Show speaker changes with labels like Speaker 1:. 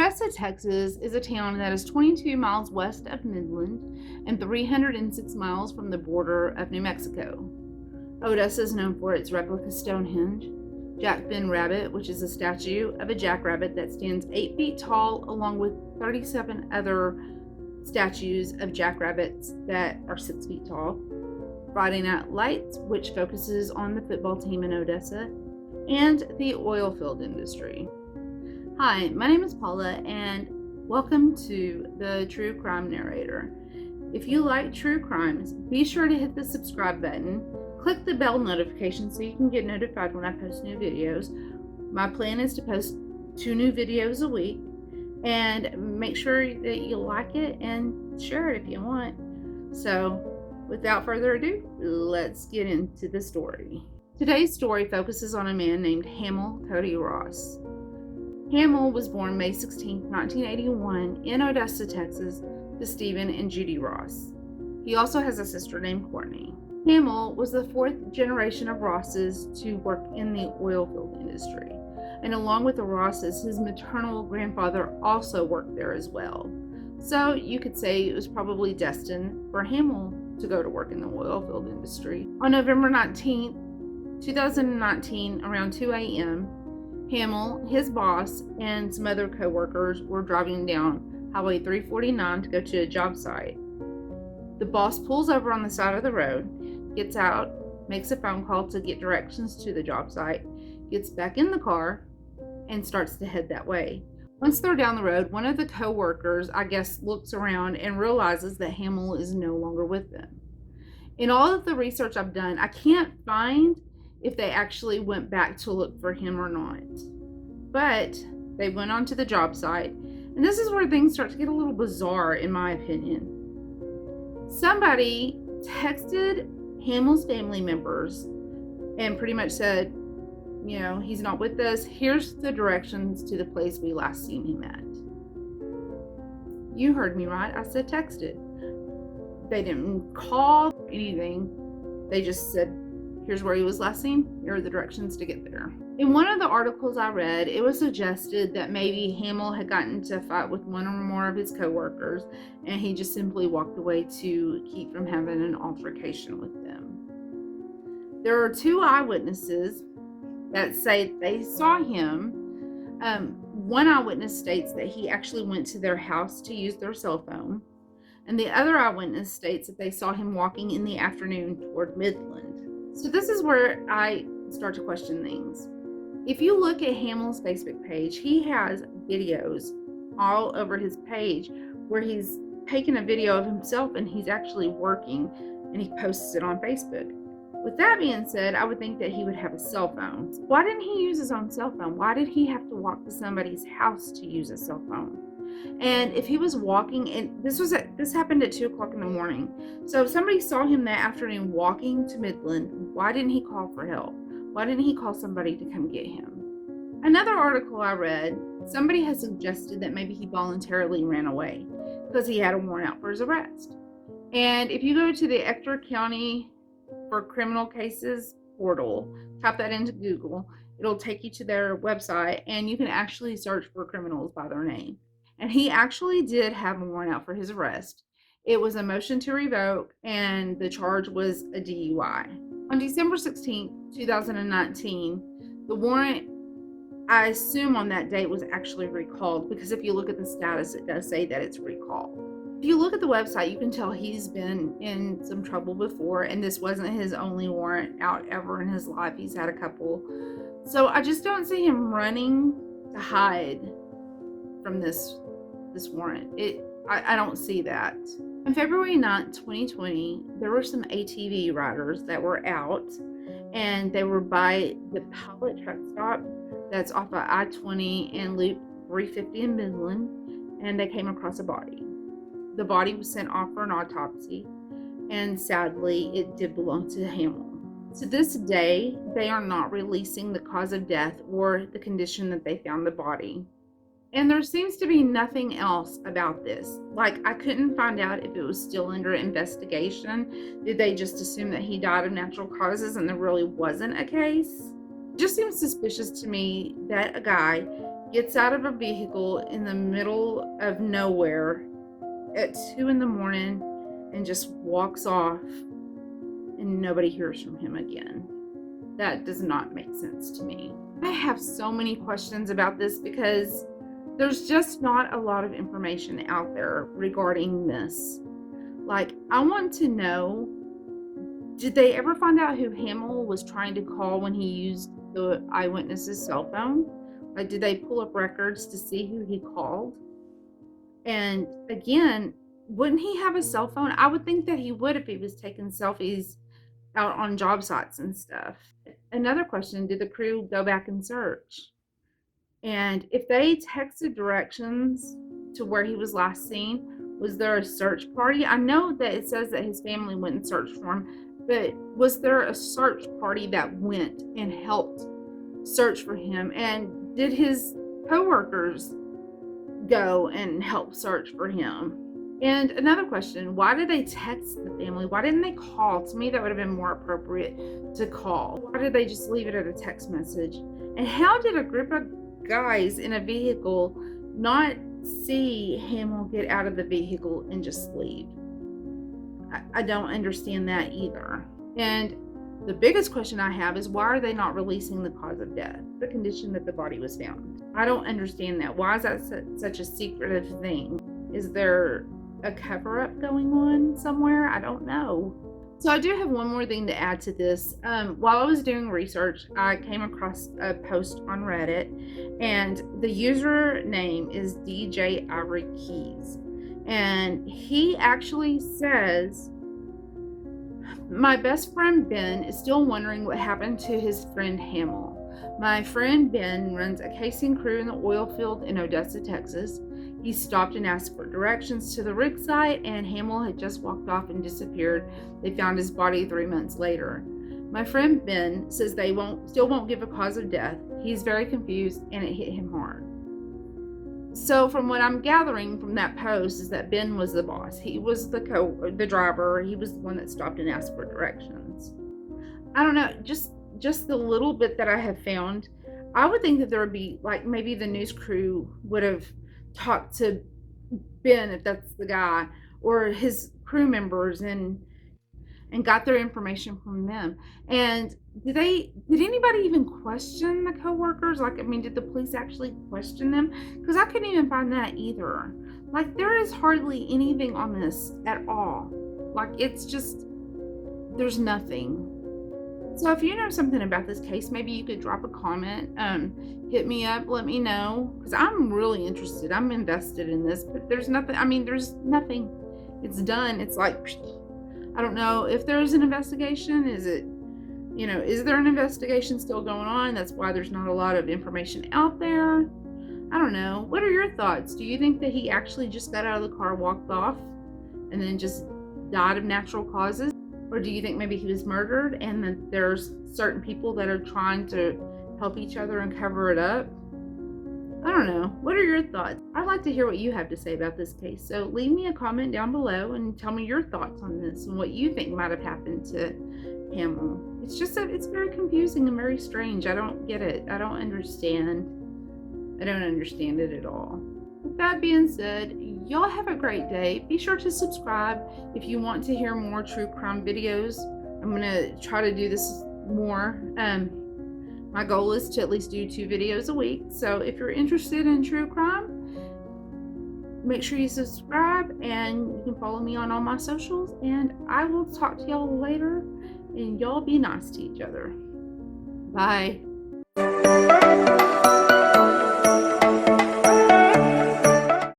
Speaker 1: Odessa, Texas is a town that is 22 miles west of Midland and 306 miles from the border of New Mexico. Odessa is known for its replica Stonehenge, Jack Ben Rabbit, which is a statue of a jackrabbit that stands 8 feet tall, along with 37 other statues of jackrabbits that are 6 feet tall. Friday Night Lights, which focuses on the football team in Odessa, and the oil field industry. Hi, my name is Paula, and welcome to the True Crime Narrator. If you like true crimes, be sure to hit the subscribe button, click the bell notification so you can get notified when I post new videos. My plan is to post 2 new videos a week, and make sure that you like it and share it if you want. So, without further ado, let's get into the story. Today's story focuses on a man named Hamill Cody Ross. Hamill was born May 16, 1981 in Odessa, Texas, to Stephen and Judy Ross. He also has a sister named Courtney. Hamill was the 4th generation of Rosses to work in the oil field industry. And along with the Rosses, his maternal grandfather also worked there as well. So you could say it was probably destined for Hamill to go to work in the oil field industry. On November 19, 2019, around 2 a.m., Hamill, his boss, and some other co-workers were driving down Highway 349 to go to a job site. The boss pulls over on the side of the road, gets out, makes a phone call to get directions to the job site, gets back in the car, and starts to head that way. Once they're down the road, one of the co-workers, I guess, looks around and realizes that Hamill is no longer with them. In all of the research I've done, I can't find if they actually went back to look for him or not. But they went onto the job site, and this is where things start to get a little bizarre, in my opinion. Somebody texted Hamill's family members and pretty much said, you know, he's not with us. Here's the directions to the place we last seen him at. You heard me right. I said texted. They didn't call anything. They just said, here's where he was last seen. Here are the directions to get there. In one of the articles I read, it was suggested that maybe Hamill had gotten into a fight with one or more of his co-workers, and he just simply walked away to keep from having an altercation with them. There are 2 eyewitnesses that say they saw him. One eyewitness states that he actually went to their house to use their cell phone, and the other eyewitness states that they saw him walking in the afternoon toward Midland. So this is where I start to question things. If you look at Hamill's Facebook page, he has videos all over his page where he's taken a video of himself and he's actually working, and he posts it on Facebook. With that being said, I would think that he would have a cell phone. Why didn't he use his own cell phone? Why did he have to walk to somebody's house to use a cell phone? And if he was walking, and this happened at 2 o'clock in the morning. So if somebody saw him that afternoon walking to Midland, why didn't he call for help? Why didn't he call somebody to come get him? Another article I read, somebody has suggested that maybe he voluntarily ran away because he had a warrant out for his arrest. And if you go to the Ector County for Criminal Cases portal, type that into Google, it'll take you to their website, and you can actually search for criminals by their name. And he actually did have a warrant out for his arrest. It was a motion to revoke, and the charge was a DUI. On December 16, 2019, the warrant, I assume on that date, was actually recalled, because if you look at the status, it does say that it's recalled. If you look at the website, you can tell he's been in some trouble before, and this wasn't his only warrant out ever in his life. He's had a couple. So I just don't see him running to hide from this warrant. I don't see that. On February 9th, 2020, there were some ATV riders that were out, and they were by the Pilot truck stop that's off of I-20 and Loop 350 in Midland, and they came across a body. The body was sent off for an autopsy, and sadly, it did belong to Hamill. To this day, they are not releasing the cause of death or the condition that they found the body. And there seems to be nothing else about this. Like, I couldn't find out if it was still under investigation. Did they just assume that he died of natural causes and there really wasn't a case? It just seems suspicious to me that a guy gets out of a vehicle in the middle of nowhere at 2 in the morning and just walks off, and nobody hears from him again. That does not make sense to me. I have so many questions about this because there's just not a lot of information out there regarding this. Like, I want to know, did they ever find out who Hamill was trying to call when he used the eyewitness's cell phone? Like, did they pull up records to see who he called? And again, wouldn't he have a cell phone? I would think that he would if he was taking selfies out on job sites and stuff. Another question, did the crew go back and search? And if they texted directions to where he was last seen, was there a search party? I know that it says that his family went and searched for him, but was there a search party that went and helped search for him? And did his coworkers go and help search for him? And another question, why did they text the family? Why didn't they call? To me, that would have been more appropriate to call. Why did they just leave it at a text message? And how did a group of guys in a vehicle not see Hamill get out of the vehicle and just leave? I don't understand that either. And the biggest question I have is, why are they not releasing the cause of death, the condition that the body was found? I don't understand that. Why is that such a secretive thing? Is there a cover-up going on somewhere? I don't know. So I do have one more thing to add to this. While I was doing research, I came across a post on Reddit, and the username is DJ Ivory Keys. And he actually says, my best friend Ben is still wondering what happened to his friend Hamill. My friend Ben runs a casing crew in the oil field in Odessa, Texas. He stopped and asked for directions to the rig site, and Hamill had just walked off and disappeared. They found his body 3 months later. My friend Ben says they still won't give a cause of death. He's very confused, and it hit him hard. So from what I'm gathering from that post is that Ben was the boss. He was the driver. He was the one that stopped and asked for directions. I don't know, just the little bit that I have found, I would think that there would be, like, maybe the news crew would have talked to Ben, if that's the guy, or his crew members, and got their information from them. And did anybody even question the coworkers? Like, I mean, did the police actually question them? Because I couldn't even find that either. Like, there is hardly anything on this at all. Like, it's just, there's nothing. So if you know something about this case, maybe you could drop a comment, hit me up, let me know, because I'm really interested. I'm invested in this, but there's nothing. I mean, there's nothing. It's done. It's like, I don't know if there's an investigation. Is there an investigation still going on? That's why there's not a lot of information out there. I don't know. What are your thoughts? Do you think that he actually just got out of the car, walked off, and then just died of natural causes? Or do you think maybe he was murdered and that there's certain people that are trying to help each other and cover it up? I don't know. What are your thoughts? I'd like to hear what you have to say about this case. So leave me a comment down below and tell me your thoughts on this and what you think might have happened to Hamill. It's just that it's very confusing and very strange. I don't get it. I don't understand it at all. With that being said, y'all have a great day. Be sure to subscribe if you want to hear more true crime videos. I'm going to try to do this more. My goal is to at least do 2 videos a week. So if you're interested in true crime, make sure you subscribe, and you can follow me on all my socials. And I will talk to y'all later, and y'all be nice to each other. Bye.